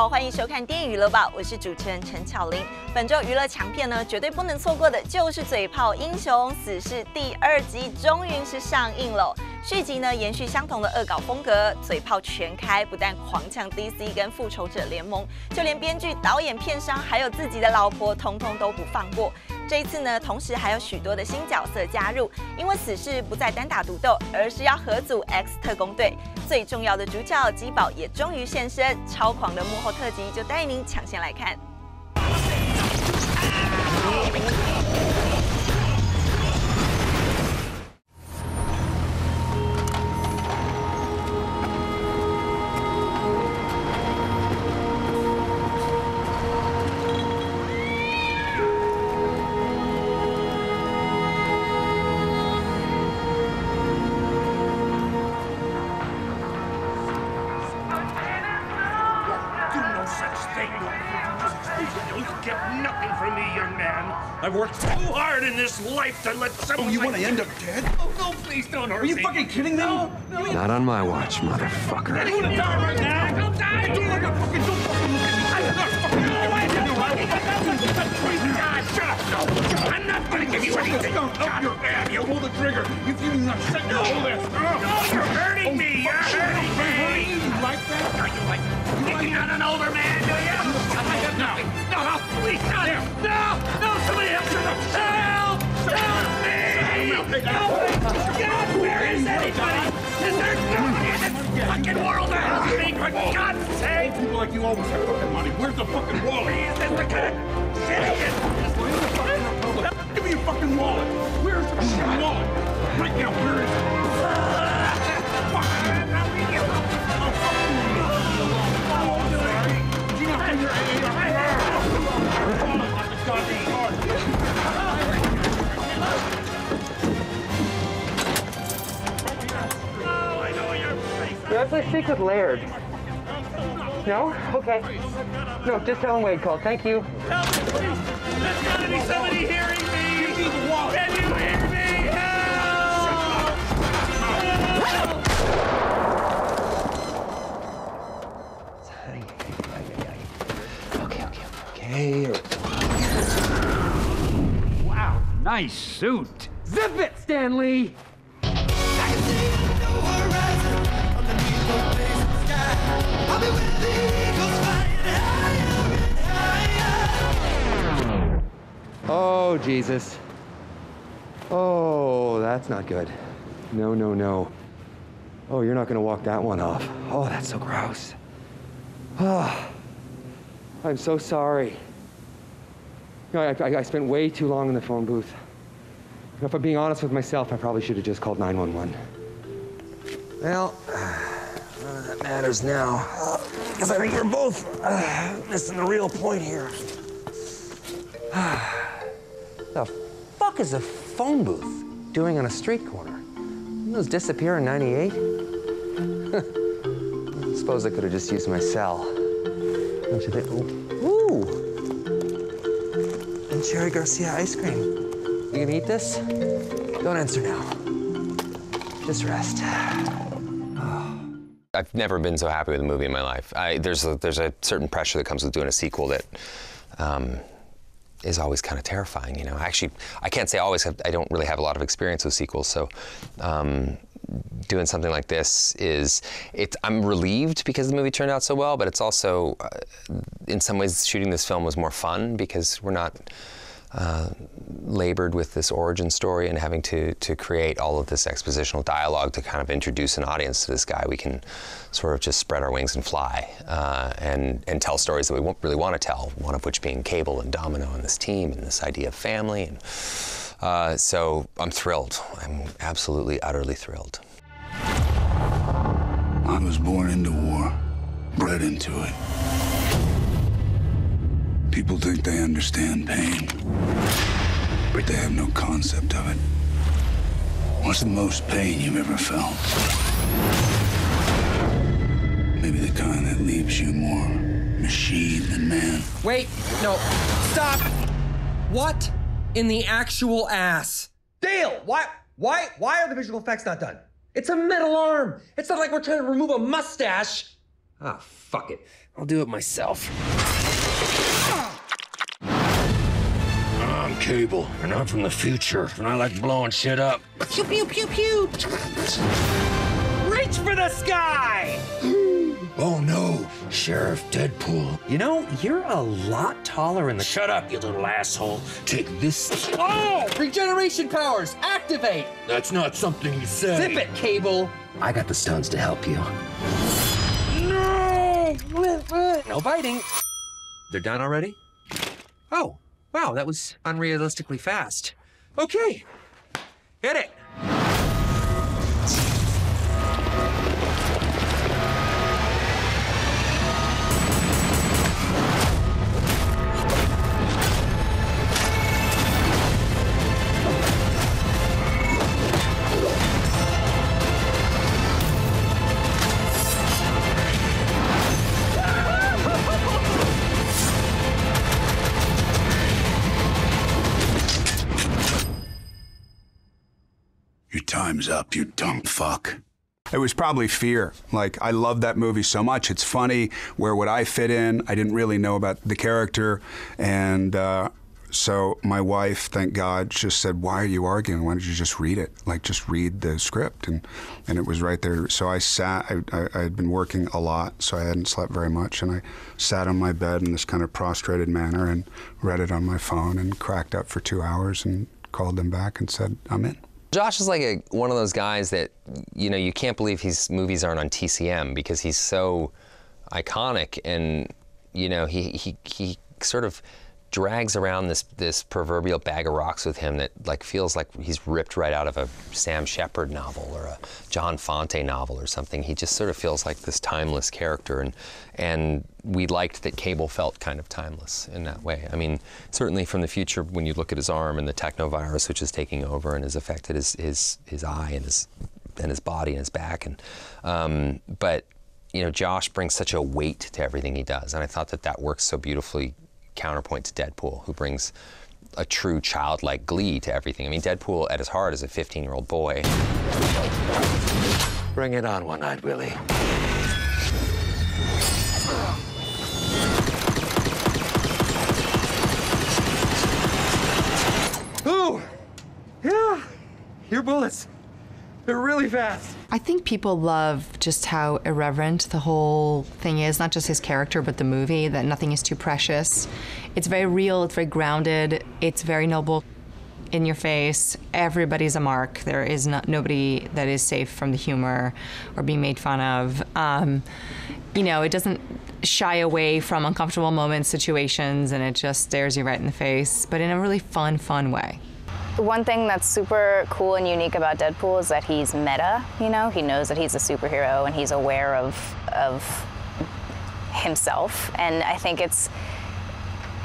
好，欢迎收看电影娱乐报，我是主持人陈巧玲。本周娱乐强片呢，绝对不能错过的就是《嘴炮英雄死侍》第2集，终于是上映了。续集呢，延续相同的恶搞风格，嘴炮全开，不但狂呛 DC 跟复仇者联盟，就连编剧、导演、片商还有自己的老婆，通通都不放过。这一次呢，同时还有许多的新角色加入，因为死侍不再单打独斗，而是要合组 X 特工队。最重要的主角基宝也终于现身，超狂的幕后特辑就带您抢先来看。I've worked too hard in this life to let someone. Oh, you want to end up dead? Oh, no, please don't hurt me. Are you fucking kidding me? No. Not on my watch, motherfucker. I don't want to die right now. I'll die. Don't look at fucking. Don't fucking look at me. I'm not fucking. No, God, shut up. No. I'm not going to give you anything. Up your ass. You pull the trigger. If you do not set no. Hold this. No, you're hurting me. You're hurting me. You like that? No, you like picking on an older man, do you? No, please, not him. No, somebody else. Help! Help me! God, where is anybody? Is there nobody in this fucking world that helps me, for God's sake? People like you always have fucking money. Where's the fucking wallet? Is this the kind of shit it is? Where's the fucking Republic? Give me your fucking wallet. Where's the fucking wallet? Right now, where is it? Fuck you. Oh, fuck you. Do you not have your Do I please speak with Laird? No? Okay. No, just tell him Wade called. Thank you. Help me, please! There's gotta be somebody hearing me! Give me the wallet! Can you hear me? Help! Okay. Wow, nice suit. Zip it, Stanley! Oh, Jesus. Oh, that's not good. No. Oh, you're not gonna walk that one off. Oh, that's so gross. Oh, I'm so sorry. You know, I spent way too long in the phone booth. If I'm being honest with myself, I probably should have just called 911. Well, none of that matters now. Because I think we're both missing the real point here. The fuck is a phone booth doing on a street corner? Didn't those disappear in '98? Suppose I could have just used my cell. Don't you think? Ooh! And Cherry Garcia ice cream. You gonna eat this? Don't answer now. Just rest. I've never been so happy with a movie in my life. There's a certain pressure that comes with doing a sequel that is always kind of terrifying, you know. Actually, I can't say always. I don't really have a lot of experience with sequels, so doing something like this I'm relieved because the movie turned out so well, but it's also, in some ways, shooting this film was more fun because we're not labored with this origin story and having to create all of this expositional dialogue to kind of introduce an audience to this guy. We can sort of just spread our wings and fly and tell stories that we really want to tell, one of which being Cable and Domino and this team and this idea of family. And so I'm thrilled. I'm absolutely, utterly thrilled. I was born into war, bred into it. People think they understand pain, but they have no concept of it. What's the most pain you've ever felt? Maybe the kind that leaves you more machine than man. Wait, no, stop! What in the actual ass? Dale, why are the visual effects not done? It's a metal arm. It's not like we're trying to remove a mustache. Ah, fuck it. I'll do it myself. I'm Cable, and I'm from the future, and I like blowing shit up. Pew, pew, pew, pew. Reach for the sky! Oh no, Sheriff Deadpool. You know, you're a lot taller in the... Shut up, you little asshole. Take this. Oh! Regeneration powers, activate! That's not something you say. Zip it, Cable! I got the stones to help you. No! No biting. They're done already? Oh, wow, that was unrealistically fast. Okay, hit it. Your time's up, you dumb fuck. It was probably fear. Like, I love that movie so much. It's funny. Where would I fit in? I didn't really know about the character. And so my wife, thank God, just said, why are you arguing? Why don't you just read it? Like, just read the script. And it was right there. So I sat, I had been working a lot, so I hadn't slept very much. And I sat on my bed in this kind of prostrated manner and read it on my phone and cracked up for 2 hours and called them back and said, I'm in. Josh is like one of those guys that, you know, you can't believe his movies aren't on TCM because he's so iconic, and, you know, he sort of drags around this proverbial bag of rocks with him that like feels like he's ripped right out of a Sam Shepard novel or a John Fonte novel or something. He just sort of feels like this timeless character, and we liked that Cable felt kind of timeless in that way. I mean, certainly from the future, when you look at his arm and the technovirus which is taking over and has affected his eye and his body and his back, and but you know, Josh brings such a weight to everything he does, and I thought that works so beautifully. Counterpoint to Deadpool, who brings a true childlike glee to everything. I mean, Deadpool at his heart is a 15-year-old boy. Bring it on, One-Eyed Willie. Ooh! Yeah! Your bullets. They're really fast. I think people love just how irreverent the whole thing is, not just his character, but the movie, that nothing is too precious. It's very real, it's very grounded, it's very noble. In your face, everybody's a mark. There is nobody that is safe from the humor or being made fun of. You know, it doesn't shy away from uncomfortable moments, situations, and it just stares you right in the face, but in a really fun way. One thing that's super cool and unique about Deadpool is that he's meta, you know? He knows that he's a superhero and he's aware of himself. And I think it's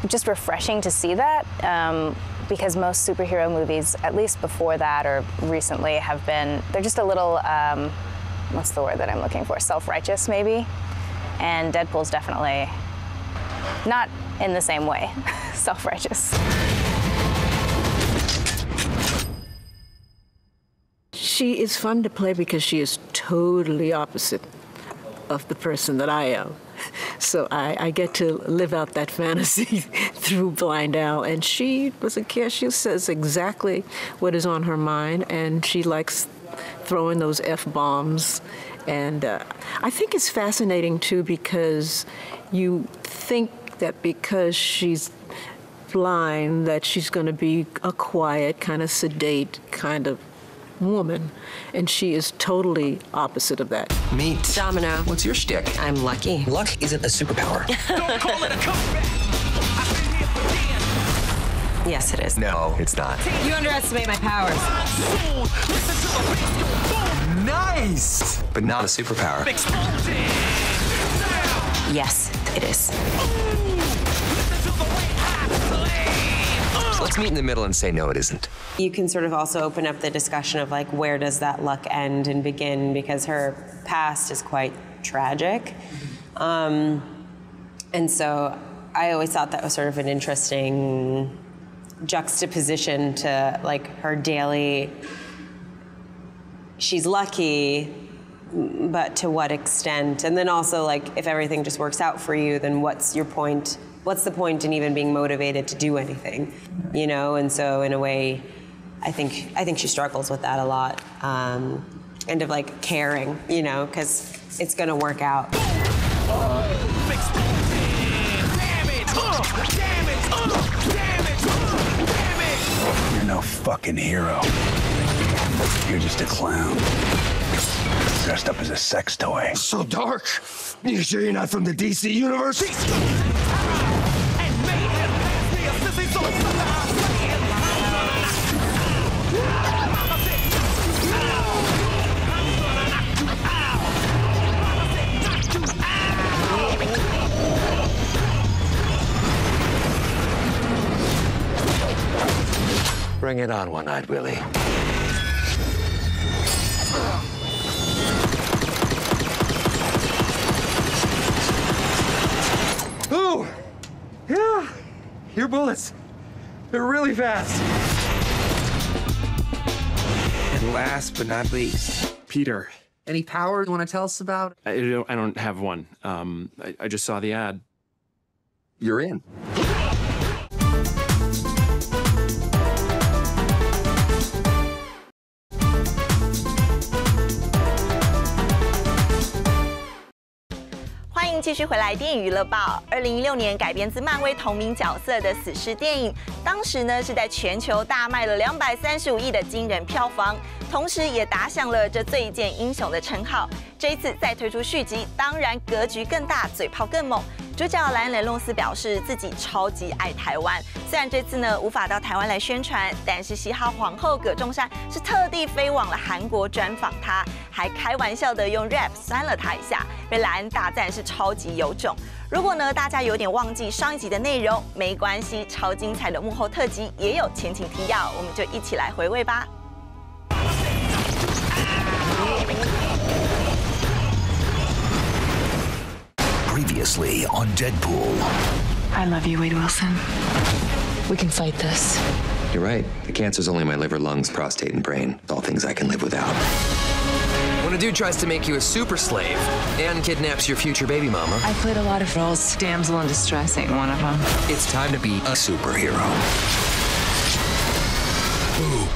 just refreshing to see that because most superhero movies, at least before that or recently, have been, they're just a little, what's the word that I'm looking for? Self-righteous, maybe? And Deadpool's definitely not in the same way, self-righteous. She is fun to play because she is totally opposite of the person that I am. So I get to live out that fantasy through Blind Al. And she doesn't care. She says exactly what is on her mind, and she likes throwing those F-bombs. And I think it's fascinating, too, because you think that because she's blind, that she's going to be a quiet, kind of sedate kind of woman, and she is totally opposite of that. Meet Domino. What's your shtick? I'm lucky. Luck isn't a superpower. Don't call it a comeback. Yes, it is. No, it's not. You underestimate my powers. Nice! But not a superpower. Yes, it is. Let's meet in the middle and say no, it isn't. You can sort of also open up the discussion of like, where does that luck end and begin? Because her past is quite tragic. And so I always thought that was sort of an interesting juxtaposition to like her daily, she's lucky, but to what extent? And then also, like, if everything just works out for you, then what's your point? What's the point in even being motivated to do anything, you know? And so, in a way, I think she struggles with that a lot, and of like caring, you know, because it's gonna work out. You're no fucking hero. You're just a clown. Dressed up as a sex toy. So dark. You sure you're not from the DC universe? Bring it on, One-Eyed Willie. Ooh! Yeah! Your bullets. They're really fast. And last but not least, Peter. Any power you want to tell us about? I don't have one. I just saw the ad. You're in.欢迎继续回来电影娱乐报。2016年改编自漫威同名角色的死侍电影，当时呢是在全球大卖了235亿的惊人票房，同时也打响了这最贱英雄的称号。这一次再推出续集，当然格局更大，嘴炮更猛。主角莱恩·雷诺斯表示自己超级爱台湾，虽然这次呢无法到台湾来宣传，但是嘻哈皇后葛仲珊是特地飞往了韩国专访他，还开玩笑的用 rap 酸了他一下，被莱恩大赞是超级有种。如果呢大家有点忘记上一集的内容，没关系，超精彩的幕后特辑也有前情提要，我们就一起来回味吧。Previously on Deadpool. I love you, Wade Wilson. We can fight this. You're right. The cancer's only my liver, lungs, prostate, and brain. All things I can live without. When a dude tries to make you a super slave and kidnaps your future baby mama, I played a lot of roles. Damsel in distress ain't one of them. it's time to be a superhero. Ooh.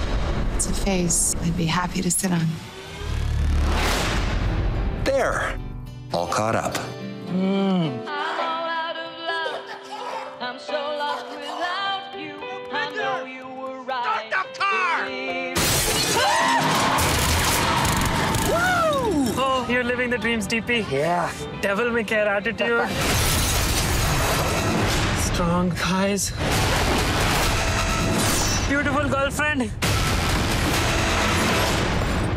It's a face I'd be happy to sit on. There. All caught up. Oh, you're living the dreams, DP. Yeah. Devil may care attitude. Strong thighs. Beautiful girlfriend.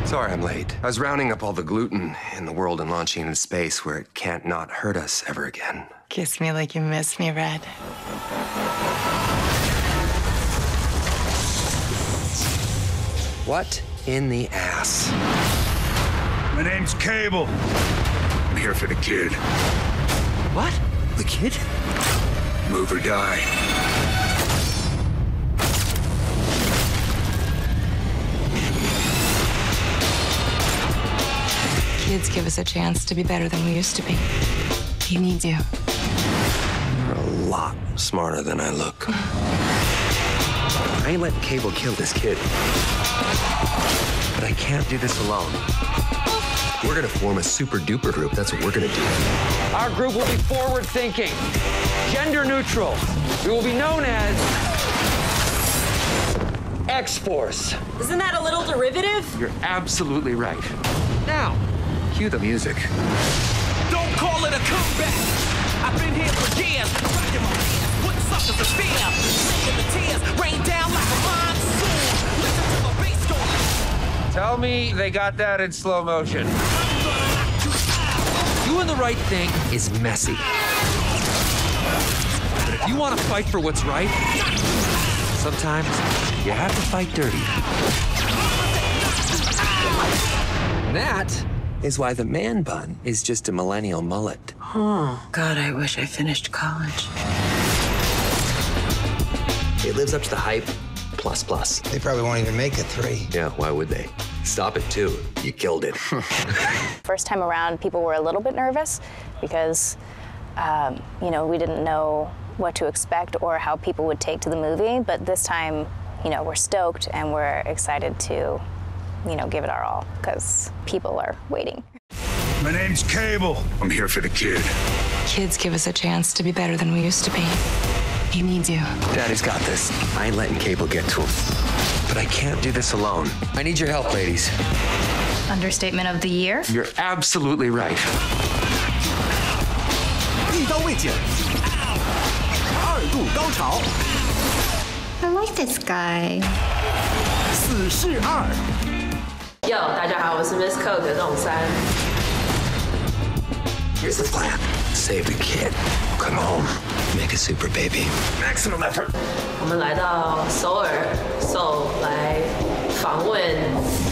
Sorry I'm late. I was rounding up all the gluten in the world and launching into space where it can't not hurt us ever again. Kiss me like you miss me, Red. What in the ass? My name's Cable. I'm here for the kid. What? The kid? Move or die. Kids give us a chance to be better than we used to be. He needs you. You're a lot smarter than I look. I ain't letting Cable kill this kid. But I can't do this alone. We're gonna form a super duper group. That's what we're gonna do. Our group will be forward-thinking, gender-neutral. We will be known as X-Force. Isn't that a little derivative? You're absolutely right. Now, cue the music. Don't call it a comeback. I've been here for years. Rocking my hands, putting suckers to fear. Making the tears rain down like a monsoon. Listen to the bass go. Tell me they got that in slow motion. Doing the right thing is messy. But if you want to fight for what's right, sometimes you have to fight dirty. That is why the man bun is just a millennial mullet. Oh, God, I wish I finished college. It lives up to the hype, plus. They probably won't even make it 3. Yeah, why would they? Stop it 2. You killed it. First time around, people were a little bit nervous because, you know, we didn't know what to expect or how people would take to the movie. But this time, you know, we're stoked and we're excited to, you know, give it our all because people are waiting. My name's Cable. I'm here for the kid. Kids give us a chance to be better than we used to be. He needs you. Daddy's got this. I ain't letting Cable get to him. But I can't do this alone. I need your help, ladies. Understatement of the year? You're absolutely right. 一刀未剪，2度高潮。 I like this guy. 死侍2。Yo， 大家好，我是 Miss Coke 仲珊。 Here's the plan. Save the kid. Come home. Make a super baby. Maximum effort. 我们来到首尔 ，So 来访问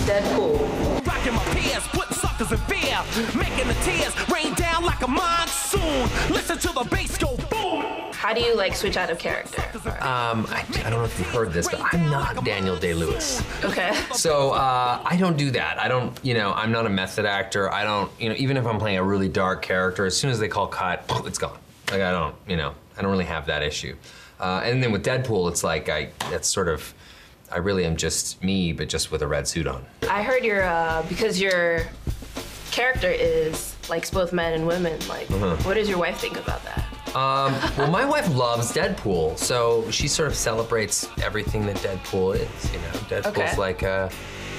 Deadpool。 Rocking my peers, putting suckers in fear, making the tears rain down like a monsoon. Listen to the bass go boom. How do you like switch out of character? I don't know if you've heard this, but I'm not Daniel Day-Lewis. Okay. So I don't do that. I don't, you know, I'm not a method actor. I don't, you know, even if I'm playing a really dark character, as soon as they call cut, it's gone. Like I don't, you know, I don't really have that issue. And then with Deadpool, it's like it's sort of, I really am just me, but just with a red suit on. I heard because your character likes both men and women. Like, what does your wife think about that? Well, my wife loves Deadpool, so she sort of celebrates everything that Deadpool is. You know, Deadpool's like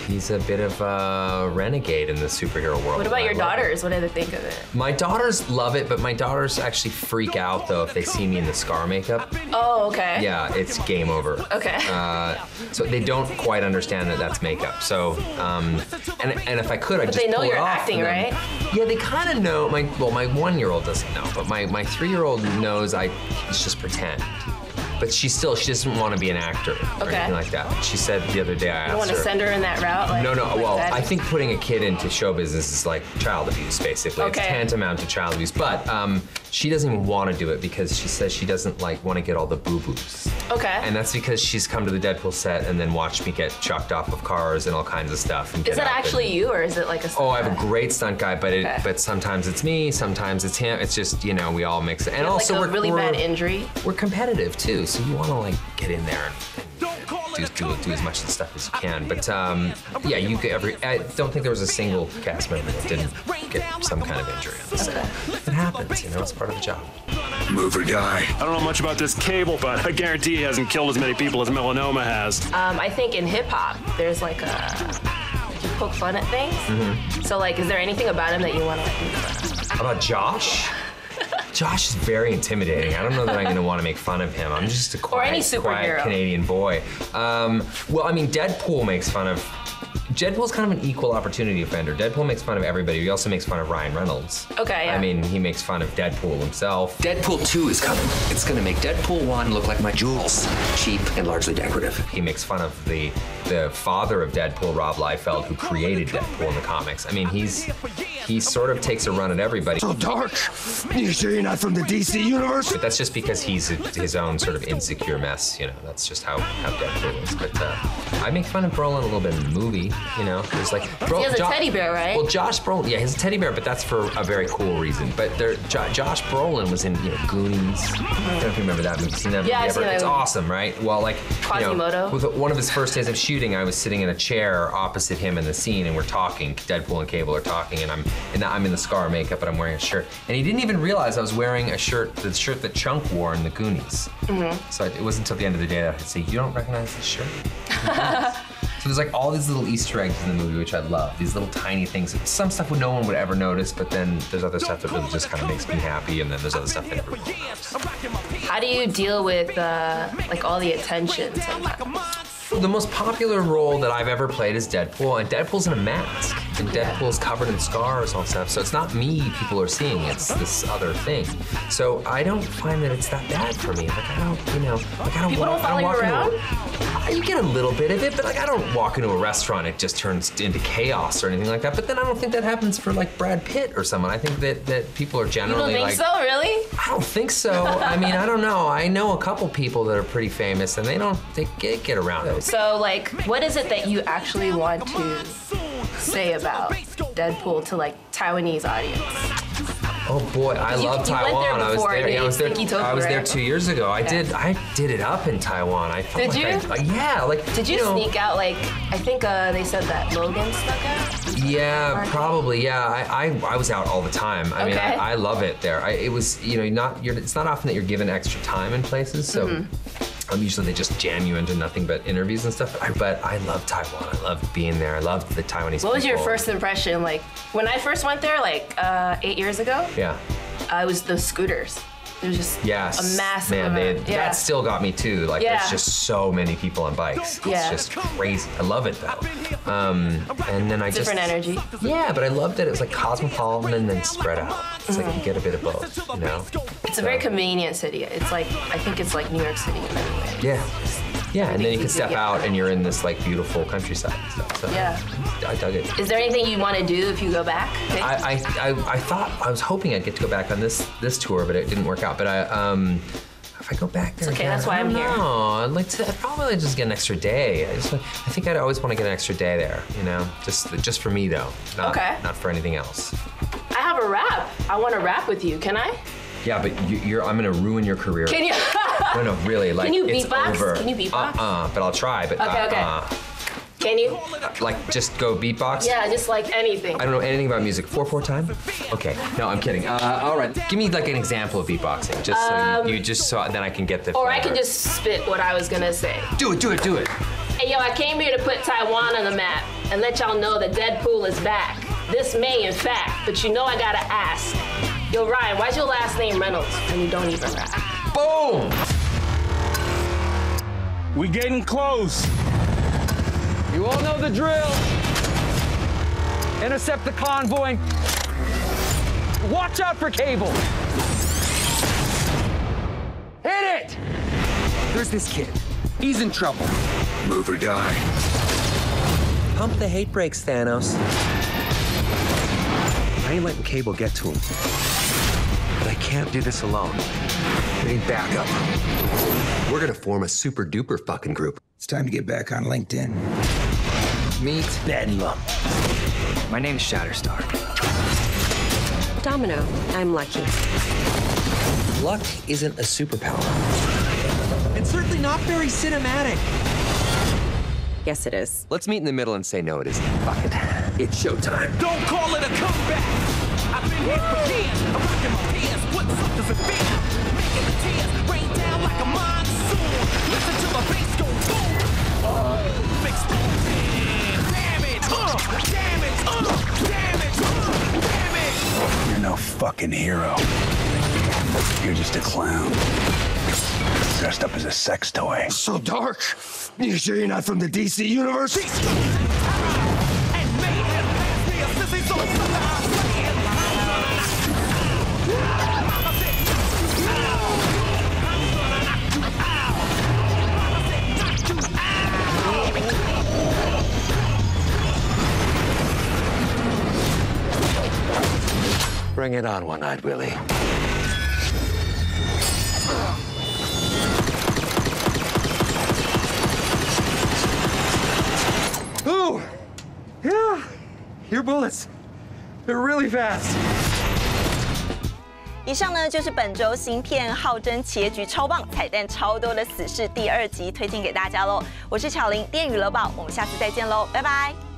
he's a bit of a renegade in the superhero world. What about your daughters? What do they think of it? My daughters love it, but my daughters actually freak out though if they see me in the scar makeup. Oh, okay. Yeah, it's game over. Okay. So they don't quite understand that that's makeup. So, and if I could, I'd just they know pull it you're off acting, and then- right? Yeah, they kind of know. My 1-year-old doesn't know, but my 3-year-old knows it's just pretend. But she doesn't want to be an actor or anything like that. She said the other day I asked her. You want to send her in that route? Like, No. Well, that? I think putting a kid into show business is like child abuse, basically. Okay. It's tantamount to child abuse. But she doesn't even want to do it because she says she doesn't want to get all the boo-boos. Okay. And that's because she's come to the Deadpool set and then watched me get chucked off of cars and all kinds of stuff. And Is that actually you, or is it like a stunt I have guy? a great stunt guy, but sometimes it's me, sometimes it's him. It's just, you know, we all mix it. And You have, also like a really bad injury? We're competitive too, so you want to get in there and do as much of the stuff as you can. But yeah, I don't think there was a single cast member that didn't get some kind of injury on the set. It happens, you know, it's part of the job. Move or die. I don't know much about this Cable, but I guarantee he hasn't killed as many people as Melanoma has. I think in hip hop, there's like you poke fun at things. So like, is there anything about him that you want to make fun of? About Josh? Josh is very intimidating. I don't know that I'm going to want to make fun of him. I'm just a quiet Canadian boy. Well, I mean, Deadpool makes fun of... Deadpool's kind of an equal opportunity offender. Deadpool makes fun of everybody. He also makes fun of Ryan Reynolds. Okay, yeah. I mean, he makes fun of Deadpool himself. Deadpool 2 is coming. It's gonna make Deadpool 1 look like my jewels. Cheap and largely decorative. He makes fun of the father of Deadpool, Rob Liefeld, who created Deadpool in the comics. I mean, he sort of takes a run at everybody. So dark. You sure you're not from the DC universe? But that's just because he's his own sort of insecure mess, you know. That's just how Deadpool is. But I make fun of Brolin a little bit in the movie, you know. There's like he has a teddy bear, right? Well, Josh Brolin, yeah, he has a teddy bear, but that's for a very cool reason. But Josh Brolin was in Goonies. I don't know if you remember that movie. Seen that movie I've ever? seen that It's movie. awesome, right? Well, like Quasimodo. with one of his first days of shooting, I was sitting in a chair opposite him in the scene, and we're talking. Deadpool and Cable are talking, and I'm in the scar makeup, but I'm wearing a shirt. And he didn't even realize I was wearing the shirt that Chunk wore in the Goonies. So it wasn't until the end of the day that I could say, "You don't recognize this shirt?" So there's like all these little Easter eggs in the movie, which I love. These little tiny things. Some stuff no one would ever notice, but then there's other stuff that really just kind of makes me happy, and then there's other stuff that everyone loves. How do you deal with like all the attention sometimes? The most popular role that I've ever played is Deadpool, and Deadpool's in a mask, and Deadpool's covered in scars and all stuff. So it's not me people are seeing; it's this other thing. So I don't find that it's that bad for me. Like I don't, People don't follow you around? You get a little bit of it, but like I don't walk into a restaurant, it just turns into chaos or anything like that. But then I don't think that happens for like Brad Pitt or someone. I think that people are generally You don't think so, really? I don't think so. I mean, I don't know. I know a couple people that are pretty famous, and they get around Right. So like, what is it that you actually want to say about Deadpool to like Taiwanese audience? Oh boy, I love Taiwan. I was there. Yeah, I was there 2 years ago. I did it up in Taiwan. I felt did like you? Yeah, like. Did you sneak out? Like, I think they said that Logan snuck out. Yeah, probably. Yeah, I was out all the time. I mean, I love it there. It was, you know, it's not often that you're given extra time in places, so. Usually they just jam you into nothing but interviews and stuff. But I love Taiwan. I loved being there. I loved the Taiwanese people. What was your first impression? Like, when I first went there, like 8 years ago? Yeah. It was the scooters. It was just a massive amount. That still got me too. Like, there's just so many people on bikes. Yeah. It's just crazy. I love it though. And then different energy. Yeah, but I loved it. It was like cosmopolitan and then spread out. It's like you get a bit of both, you know? It's a very convenient city. It's like, I think it's like New York City in many ways. Yeah. Yeah, and then you can step out and you're in this like beautiful countryside and stuff. So yeah. I dug it. Is there anything you want to do if you go back? I was hoping I'd get to go back on this tour, but it didn't work out. But if I go back there, it's okay. That's why I'm here. No, I'd like to. I'd probably just get an extra day. I think I'd always want to get an extra day there. You know, just for me though. Not for anything else. I have a rap. I want to rap with you. Can I? Yeah, but I'm gonna ruin your career. Can you? No, really. Like, can you it's beatbox? over. Can you beatbox? But I'll try. But okay. Can you? Like, just go beatbox? Yeah, just like anything. I don't know anything about music. 4/4 time? Okay. No, I'm kidding. All right. Give me like an example of beatboxing, just so then I can get the. Or I can just spit what I was gonna say. Do it. Hey yo, I came here to put Taiwan on the map and let y'all know that Deadpool is back. This may, in fact, but you know I gotta ask. Yo, Ryan, why's your last name Reynolds when you don't even rap? Boom! We getting close. You all know the drill. Intercept the convoy. Watch out for Cable. Hit it! There's this kid. He's in trouble. Move or die. Pump the hate brakes, Thanos. I ain't letting Cable get to him. But I can't do this alone. I need backup. We're gonna form a super duper fucking group. It's time to get back on LinkedIn. Meet Bedlam. My name's Shatterstar. Domino, I'm Lucky. Luck isn't a superpower. It's certainly not very cinematic. Yes, it is. Let's meet in the middle and say no, it isn't. Fuck it. It's showtime. Don't call it a comeback. I've been here for years. I'm rocking my peers. What the fuck does it feel? Making the tears rain down like a monsoon. Listen to my bass go boom. Explosion. Damage. Damage. You're no fucking hero. You're just a clown. Dressed up as a sex toy. So dark. You sure you're not from the DC universe? Bring it on, One-Eyed Willie. Ooh! Yeah! Your bullets. They're really fast. 以上呢就是本周新片号称结局超棒、彩蛋超多的《死侍》第2集，推荐给大家喽。我是巧玲，电影娱乐报，我们下次再见喽，拜拜。